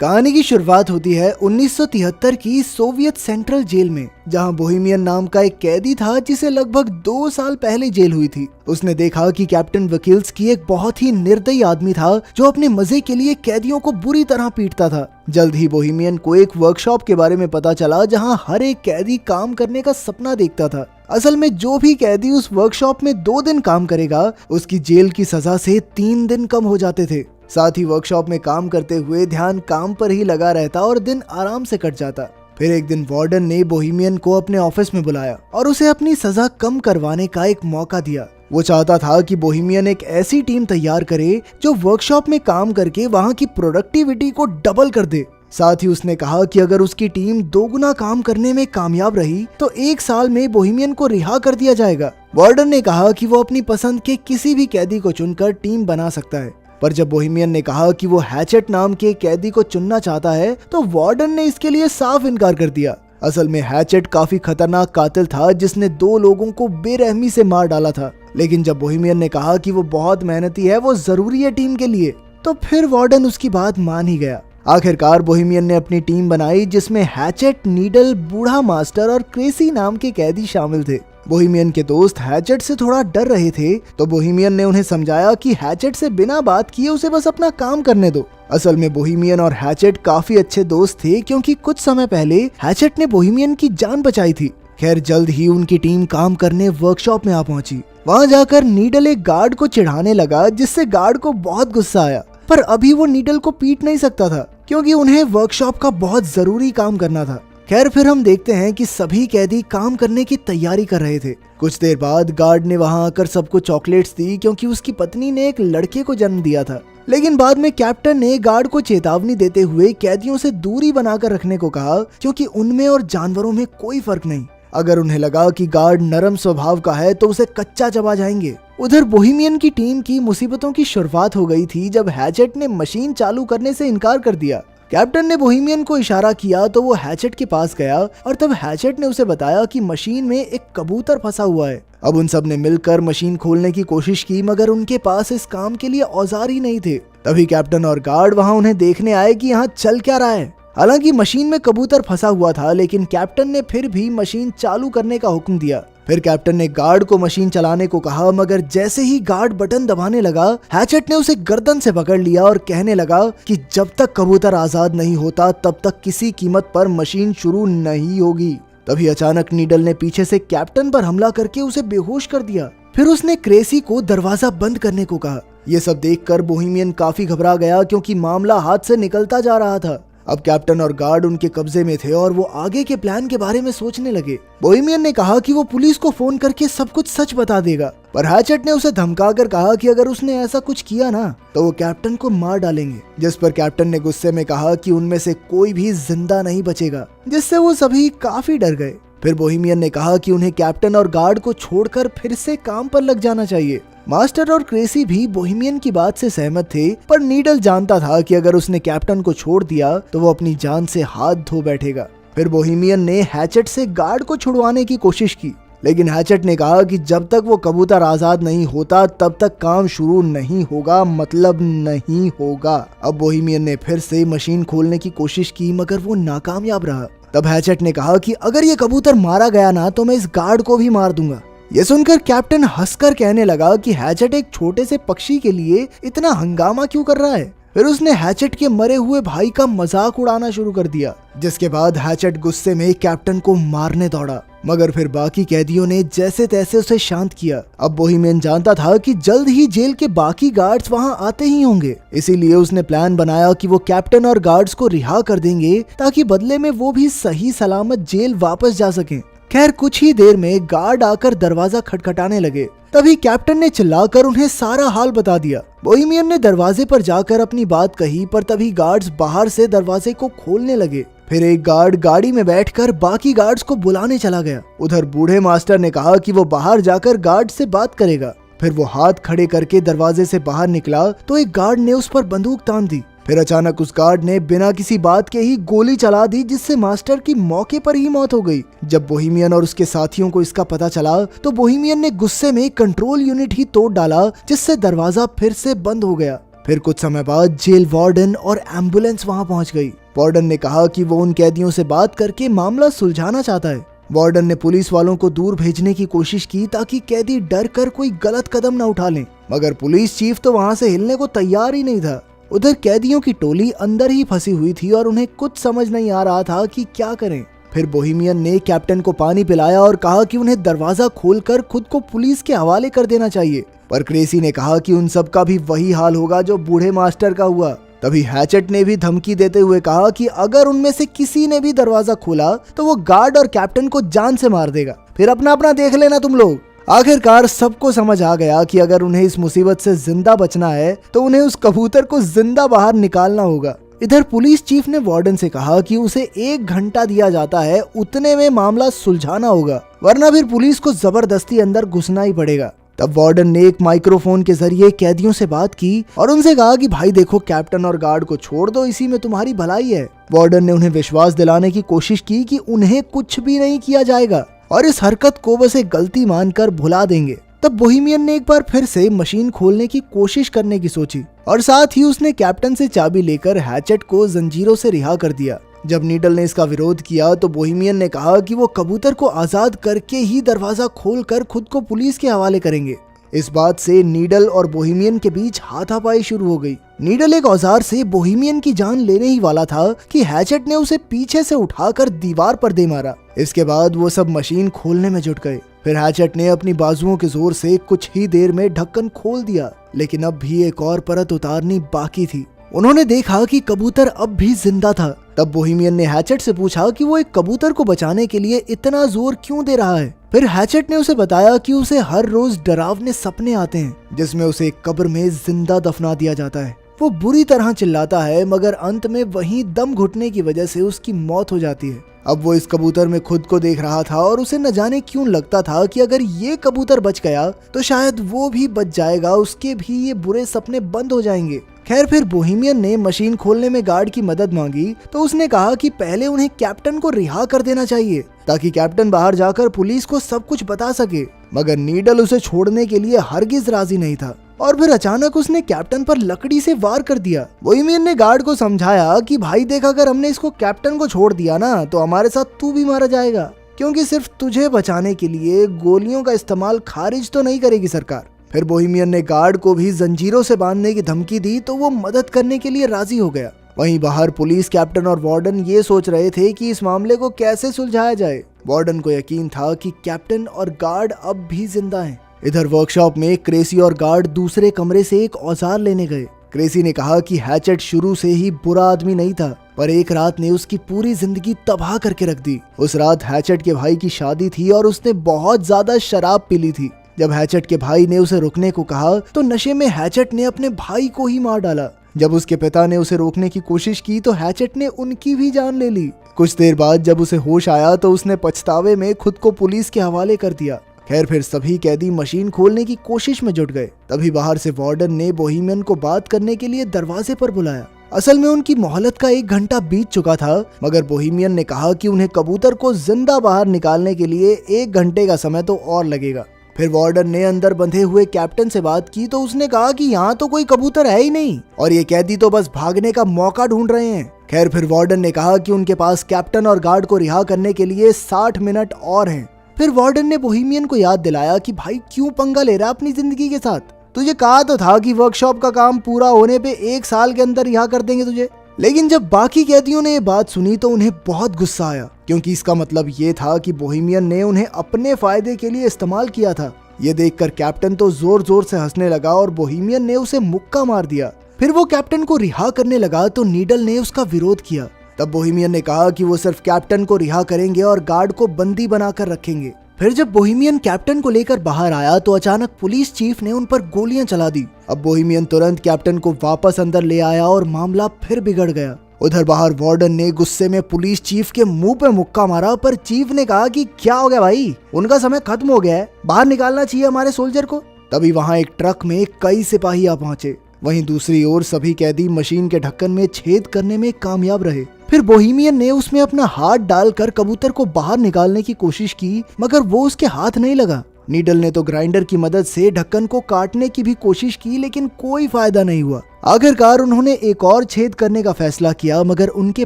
कहानी की शुरुआत होती है 1973 की सोवियत सेंट्रल जेल में, जहां बोहेमियन नाम का एक कैदी था जिसे लगभग 2 साल पहले जेल हुई थी। उसने देखा कि कैप्टन वकील्स्की एक बहुत ही निर्दयी आदमी था जो अपने मजे के लिए कैदियों को बुरी तरह पीटता था। जल्द ही बोहेमियन को एक वर्कशॉप के बारे में पता चला जहां हर एक कैदी काम करने का सपना देखता था। असल में जो भी कैदी उस वर्कशॉप में 2 दिन काम करेगा उसकी जेल की सजा से 3 दिन कम हो जाते थे। साथ ही वर्कशॉप में काम करते हुए ध्यान काम पर ही लगा रहता और दिन आराम से कट जाता। फिर एक दिन वार्डन ने बोहेमियन को अपने ऑफिस में बुलाया और उसे अपनी सजा कम करवाने का एक मौका दिया। वो चाहता था कि बोहेमियन एक ऐसी टीम तैयार करे जो वर्कशॉप में काम करके वहाँ की प्रोडक्टिविटी को डबल कर दे। साथ ही उसने कहा कि अगर उसकी टीम 2 गुना काम करने में कामयाब रही तो 1 साल में बोहेमियन को रिहा कर दिया जाएगा। वार्डन ने कहा कि वो अपनी पसंद के किसी भी कैदी को चुनकर टीम बना सकता है, पर जब बोहेमियन ने कहा कि वो हैचेट नाम के कैदी को चुनना चाहता है तो वार्डन ने इसके लिए साफ इनकार कर दिया। असल में हैचेट काफी खतरनाक कातिल था जिसने 2 लोगों को बेरहमी से मार डाला था। लेकिन जब बोहेमियन ने कहा कि वो बहुत मेहनती है, वो जरूरी है टीम के लिए, तो फिर वार्डन उसकी बात मान ही गया। आखिरकार बोहेमियन ने अपनी टीम बनाई जिसमें हैचेट, नीडल, बूढ़ा मास्टर और क्रेसी नाम के कैदी शामिल थे। बोहेमियन के दोस्त हैचेट से थोड़ा डर रहे थे तो बोहेमियन ने उन्हें समझाया कि हैचेट से बिना बात किए उसे बस अपना काम करने दो। असल में बोहेमियन और हैचेट काफी अच्छे दोस्त थे क्योंकि कुछ समय पहले हैचेट ने बोहेमियन की जान बचाई थी। खैर जल्द ही उनकी टीम काम करने वर्कशॉप में आ पहुंची। वहां जाकर नीडल एक गार्ड को चिढ़ाने लगा जिससे गार्ड को बहुत गुस्सा आया, पर अभी वो नीडल को पीट नहीं सकता था क्योंकि उन्हें वर्कशॉप का बहुत जरूरी काम करना था। खैर फिर हम देखते हैं कि सभी कैदी काम करने की तैयारी कर रहे थे। कुछ देर बाद गार्ड ने वहां आकर सबको चॉकलेट्स दी क्योंकि उसकी पत्नी ने एक लड़के को जन्म दिया था। लेकिन बाद में कैप्टन ने गार्ड को चेतावनी देते हुए कैदियों से दूरी बनाकर रखने को कहा क्योंकि उनमें और जानवरों में कोई फर्क नहीं। अगर उन्हें लगा कि गार्ड नरम स्वभाव का है तो उसे कच्चा चबा जाएंगे। उधर बोहेमियन की टीम की मुसीबतों की शुरुआत हो गई थी जब हैचेट ने मशीन चालू करने से इनकार कर दिया। कैप्टन ने बोहेमियन को इशारा किया तो वो हैचेट के पास गया और तब हैचेट ने उसे बताया कि मशीन में एक कबूतर फंसा हुआ है। अब उन सब ने मिलकर मशीन खोलने की कोशिश की मगर उनके पास इस काम के लिए औजार ही नहीं थे। तभी कैप्टन और गार्ड वहां उन्हें देखने आए कि यहाँ चल क्या रहा है। हालांकि मशीन में कबूतर फंसा हुआ था लेकिन कैप्टन ने फिर भी मशीन चालू करने का हुक्म दिया। फिर कैप्टन ने गार्ड को मशीन चलाने को कहा मगर जैसे ही गार्ड बटन दबाने लगा हैचेट ने उसे गर्दन से पकड़ लिया और कहने लगा कि जब तक कबूतर आजाद नहीं होता तब तक किसी कीमत पर मशीन शुरू नहीं होगी। तभी अचानक नीडल ने पीछे से कैप्टन पर हमला करके उसे बेहोश कर दिया। फिर उसने क्रेसी को दरवाजा बंद करने को कहा। ये सब देखकर बोहेमियन काफी घबरा गया क्योंकि मामला हाथ से निकलता जा रहा था। अब कैप्टन और गार्ड उनके कब्जे में थे और वो आगे के प्लान के बारे में सोचने लगे। बोहेमियन ने कहा कि वो पुलिस को फोन करके सब कुछ सच बता देगा, पर हैचेट ने उसे धमकाकर कहा कि अगर उसने ऐसा कुछ किया ना तो वो कैप्टन को मार डालेंगे। जिस पर कैप्टन ने गुस्से में कहा कि उनमें से कोई भी जिंदा नहीं बचेगा, जिससे वो सभी काफी डर गए। फिर बोहेमियन ने कहा कि उन्हें कैप्टन और गार्ड को छोड़कर फिर से काम पर लग जाना चाहिए। मास्टर और क्रेसी भी बोहेमियन की बात से सहमत थे, पर नीडल जानता था कि अगर उसने कैप्टन को छोड़ दिया तो वो अपनी जान से हाथ धो बैठेगा। फिर बोहेमियन ने हैचेट से गार्ड को छुड़वाने की कोशिश की, लेकिन हैचेट ने कहा कि जब तक वो कबूतर आजाद नहीं होता तब तक काम शुरू नहीं होगा, मतलब नहीं होगा। अब बोहेमियन ने फिर से मशीन खोलने की कोशिश की मगर वो नाकामयाब रहा। तब हैचेट ने कहा कि अगर ये कबूतर मारा गया ना तो मैं इस गार्ड को भी मार दूंगा। ये सुनकर कैप्टन हंसकर कहने लगा कि हैचेट एक छोटे से पक्षी के लिए इतना हंगामा क्यों कर रहा है। फिर उसने हैचेट के मरे हुए भाई का मजाक उड़ाना शुरू कर दिया, जिसके बाद हैचेट गुस्से में कैप्टन को मारने दौड़ा, मगर फिर बाकी कैदियों ने जैसे तैसे उसे शांत किया। अब बोहेमियन जानता था कि जल्द ही जेल के बाकी गार्ड्स वहां आते ही होंगे, इसीलिए उसने प्लान बनाया कि वो कैप्टन और गार्ड्स को रिहा कर देंगे ताकि बदले में वो भी सही सलामत जेल वापस जा सकें। खैर कुछ ही देर में गार्ड आकर दरवाजा खटखटाने लगे। तभी कैप्टन ने चिल्लाकर उन्हें सारा हाल बता दिया। बोहेमियन ने दरवाजे पर जाकर अपनी बात कही, पर तभी गार्ड्स बाहर से दरवाजे को खोलने लगे। फिर एक गार्ड गाड़ी में बैठकर बाकी गार्ड्स को बुलाने चला गया। उधर बूढ़े मास्टर ने कहा कि वो बाहर जाकर गार्ड से बात करेगा। फिर वो हाथ खड़े करके दरवाजे से बाहर निकला तो एक गार्ड ने उस पर बंदूक तान दी। फिर अचानक उस गार्ड ने बिना किसी बात के ही गोली चला दी, जिससे मास्टर की मौके पर ही मौत हो गई। जब बोहेमियन और उसके साथियों को इसका पता चला तो बोहेमियन ने गुस्से में कंट्रोल यूनिट ही तोड़ डाला, जिससे दरवाजा फिर से बंद हो गया। फिर कुछ समय बाद जेल वार्डन और एम्बुलेंस वहां पहुंच गई। वार्डन ने कहा कि वो उन कैदियों से बात करके मामला सुलझाना चाहता है। वार्डन ने पुलिस वालों को दूर भेजने की कोशिश की ताकि कैदी डर कर कोई गलत कदम न उठा लें, मगर पुलिस चीफ तो वहां से हिलने को तैयार ही नहीं था। उधर कैदियों की टोली अंदर ही फंसी हुई थी और उन्हें कुछ समझ नहीं आ रहा था कि क्या करें। फिर बोहेमियन ने कैप्टन को पानी पिलाया और कहा कि उन्हें दरवाजा खोलकर खुद को पुलिस के हवाले कर देना चाहिए, पर क्रेसी ने कहा कि उन सब का भी वही हाल होगा जो बूढ़े मास्टर का हुआ। तभी हैचेट ने भी धमकी देते हुए कहा कि अगर उनमें से किसी ने भी दरवाजा खोला तो वो गार्ड और कैप्टन को जान से मार देगा, फिर अपना अपना देख लेना तुम लोग। आखिरकार सबको समझ आ गया कि अगर उन्हें इस मुसीबत से जिंदा बचना है तो उन्हें उस कबूतर को जिंदा बाहर निकालना होगा। इधर पुलिस चीफ ने वार्डन से कहा कि उसे 1 घंटा दिया जाता है, उतने में मामला सुलझाना होगा, वरना फिर पुलिस को जबरदस्ती अंदर घुसना ही पड़ेगा। तब वार्डन ने एक माइक्रोफोन के जरिए कैदियों से बात की और उनसे कहा कि भाई देखो, कैप्टन और गार्ड को छोड़ दो, इसी में तुम्हारी भलाई है। वार्डन ने उन्हें विश्वास दिलाने की कोशिश की कि उन्हें कुछ भी नहीं किया जाएगा और इस हरकत को बस एक गलती मानकर भुला देंगे। तब बोहेमियन ने एक बार फिर से मशीन खोलने की कोशिश करने की सोची और साथ ही उसने कैप्टन से चाबी लेकर हैचेट को जंजीरों से रिहा कर दिया। जब नीडल ने इसका विरोध किया तो बोहेमियन ने कहा कि वो कबूतर को आजाद करके ही दरवाजा खोलकर खुद को पुलिस के हवाले करेंगे। इस बात से नीडल और बोहेमियन के बीच हाथापाई शुरू हो गई। नीडल एक औजार से बोहेमियन की जान लेने ही वाला था कि हैचेट ने उसे पीछे से उठाकर दीवार पर दे मारा। इसके बाद वो सब मशीन खोलने में जुट गए। फिर हैचेट ने अपनी बाजुओं के जोर से कुछ ही देर में ढक्कन खोल दिया, लेकिन अब भी एक और परत उतारनी बाकी थी। उन्होंने देखा कि कबूतर अब भी जिंदा था। तब बोहेमियन ने हैचेट से पूछा कि वो एक कबूतर को बचाने के लिए इतना जोर क्यों दे रहा है। फिर हैचेट ने उसे बताया कि उसे हर रोज डरावने सपने आते हैं जिसमें उसे एक कब्र में जिंदा दफना दिया जाता है। वो बुरी तरह चिल्लाता है, मगर अंत में वहीं दम घुटने की वजह से उसकी मौत हो जाती है। अब वो इस कबूतर में खुद को देख रहा था और उसे न जाने क्यों लगता था कि अगर ये कबूतर बच गया तो शायद वो भी बच जाएगा, उसके भी ये बुरे सपने बंद हो जाएंगे। खैर, फिर बोहेमियन ने मशीन खोलने में गार्ड की मदद मांगी तो उसने कहा कि पहले उन्हें कैप्टन को रिहा कर देना चाहिए ताकि कैप्टन बाहर जाकर पुलिस को सब कुछ बता सके, मगर नीडल उसे छोड़ने के लिए हरगिज राजी नहीं था। और फिर अचानक उसने कैप्टन पर लकड़ी से वार कर दिया। बोहेमियन ने गार्ड को समझाया कि भाई देख, अगर हमने इसको कैप्टन को छोड़ दिया ना तो हमारे साथ तू भी मारा जाएगा, क्योंकि सिर्फ तुझे बचाने के लिए गोलियों का इस्तेमाल खारिज तो नहीं करेगी सरकार। फिर बोहेमियन ने गार्ड को भी जंजीरों से बांधने की धमकी दी तो वो मदद करने के लिए राजी हो गया। वहीं बाहर पुलिस, कैप्टन और वार्डन ये सोच रहे थे कि इस मामले को कैसे सुलझाया जाए। वार्डन को यकीन था कि कैप्टन और गार्ड अब भी जिंदा हैं। इधर वर्कशॉप में क्रेसी और गार्ड दूसरे कमरे से एक औजार लेने गए। क्रेसी ने कहा कि हैचेट शुरू से ही बुरा आदमी नहीं था, पर एक रात ने उसकी पूरी जिंदगी तबाह करके रख दी। उस रात हैचेट के भाई की शादी थी और उसने बहुत ज्यादा शराब पी ली थी। जब हैचेट के भाई ने उसे रुकने को कहा तो नशे में हैचेट ने अपने भाई को ही मार डाला। जब उसके पिता ने उसे रोकने की कोशिश की तो हैचेट ने उनकी भी जान ले ली। कुछ देर बाद जब उसे होश आया तो उसने पछतावे में खुद को पुलिस के हवाले कर दिया। खैर, फिर सभी कैदी मशीन खोलने की कोशिश में जुट गए। तभी बाहर से वार्डन ने बोहेमियन को बात करने के लिए दरवाजे पर बुलाया। असल में उनकी मोहलत का 1 घंटा बीत चुका था, मगर बोहेमियन ने कहा कि उन्हें कबूतर को जिंदा बाहर निकालने के लिए 1 घंटे का समय तो और लगेगा। फिर वार्डन ने अंदर बंधे हुए कैप्टन से बात की तो उसने कहा कि यहाँ तो कोई कबूतर है ही नहीं और ये कैदी तो बस भागने का मौका ढूंढ रहे हैं। खैर, फिर वार्डन ने कहा कि उनके पास कैप्टन और गार्ड को रिहा करने के लिए 60 मिनट और हैं। फिर वार्डन ने बोहेमियन को याद दिलाया कि भाई क्यों पंगा ले रहा है अपनी जिंदगी के साथ, तुझे कहा तो था कि वर्कशॉप का काम पूरा होने पे 1 साल के अंदर रिहा कर देंगे तुझे। लेकिन जब बाकी कैदियों ने ये बात सुनी तो उन्हें बहुत गुस्सा आया, क्योंकि इसका मतलब ये था कि बोहेमियन ने उन्हें अपने फायदे के लिए इस्तेमाल किया था। ये देखकर कैप्टन तो जोर जोर से हंसने लगा और बोहेमियन ने उसे मुक्का मार दिया। फिर वो कैप्टन को रिहा करने लगा तो नीडल ने उसका विरोध किया। तब बोहेमियन ने कहा कि वो सिर्फ कैप्टन को रिहा करेंगे और गार्ड को बंदी बनाकर रखेंगे। फिर जब बोहेमियन कैप्टन को लेकर बाहर आया तो अचानक पुलिस चीफ ने उन पर गोलियां चला दी। अब बोहेमियन तुरंत कैप्टन को वापस अंदर ले आया और मामला फिर बिगड़ गया। उधर बाहर वार्डन ने गुस्से में पुलिस चीफ के मुंह पे मुक्का मारा, पर चीफ ने कहा कि क्या हो गया भाई, उनका समय खत्म हो गया है, बाहर निकालना चाहिए हमारे सोल्जर को। तभी वहां एक ट्रक में कई सिपाही आ पहुंचे। वहीं दूसरी ओर सभी कैदी मशीन के ढक्कन में छेद करने में कामयाब रहे। फिर बोहेमियन ने उसमें अपना हाथ डालकर कबूतर को बाहर निकालने की कोशिश की, मगर वो उसके हाथ नहीं लगा। नीडल ने तो ग्राइंडर की मदद से ढक्कन को काटने की भी कोशिश की, लेकिन कोई फायदा नहीं हुआ। आखिरकार उन्होंने एक और छेद करने का फैसला किया, मगर उनके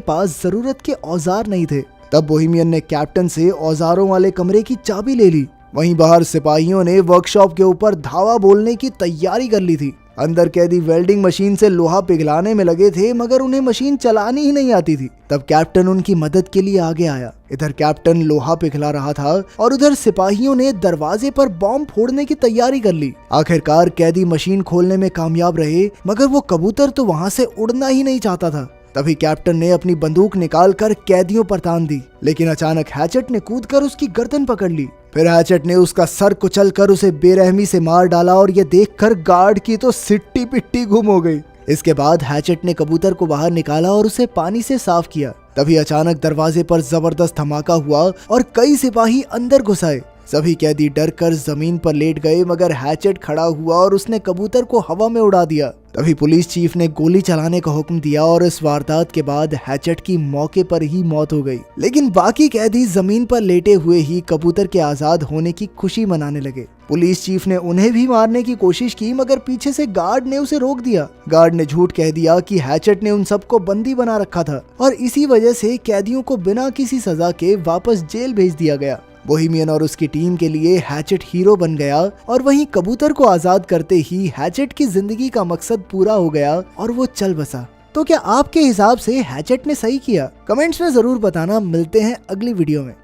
पास जरूरत के औजार नहीं थे। तब बोहेमियन ने कैप्टन से औजारों वाले कमरे की चाबी ले ली। वहीं बाहर सिपाहियों ने वर्कशॉप के ऊपर धावा बोलने की तैयारी कर ली थी। अंदर कैदी वेल्डिंग मशीन से लोहा पिघलाने में लगे थे, मगर उन्हें मशीन चलानी ही नहीं आती थी। तब कैप्टन उनकी मदद के लिए आगे आया। इधर कैप्टन लोहा पिघला रहा था और उधर सिपाहियों ने दरवाजे पर बॉम्ब फोड़ने की तैयारी कर ली। आखिरकार कैदी मशीन खोलने में कामयाब रहे, मगर वो कबूतर तो वहाँ से उड़ना ही नहीं चाहता था। तभी कैप्टन ने अपनी बंदूक निकालकर कैदियों पर तान दी, लेकिन अचानक हैचेट ने कूदकर उसकी गर्दन पकड़ ली। फिर हैचेट ने उसका सर कुचलकर उसे बेरहमी से मार डाला और ये देखकर गार्ड की तो सिट्टी पिट्टी गुम हो गई। इसके बाद हैचेट ने कबूतर को बाहर निकाला और उसे पानी से साफ किया। तभी अचानक दरवाजे पर जबरदस्त धमाका हुआ और कई सिपाही अंदर घुस आए। सभी कैदी डर कर जमीन पर लेट गए, मगर हैचेट खड़ा हुआ और उसने कबूतर को हवा में उड़ा दिया। तभी पुलिस चीफ ने गोली चलाने का हुक्म दिया और इस वारदात के बाद हैचेट की मौके पर ही मौत हो गई। लेकिन बाकी कैदी जमीन पर लेटे हुए ही कबूतर के आजाद होने की खुशी मनाने लगे। पुलिस चीफ ने उन्हें भी मारने की कोशिश की, मगर पीछे से गार्ड ने उसे रोक दिया। गार्ड ने झूठ कह दिया कि हैचेट ने उन सबको बंदी बना रखा था और इसी वजह से कैदियों को बिना किसी सजा के वापस जेल भेज दिया गया। बोहेमियन और उसकी टीम के लिए हैचेट हीरो बन गया और वहीं कबूतर को आजाद करते ही हैचेट की जिंदगी का मकसद पूरा हो गया और वो चल बसा। तो क्या आपके हिसाब से हैचेट ने सही किया? कमेंट्स में जरूर बताना। मिलते हैं अगली वीडियो में।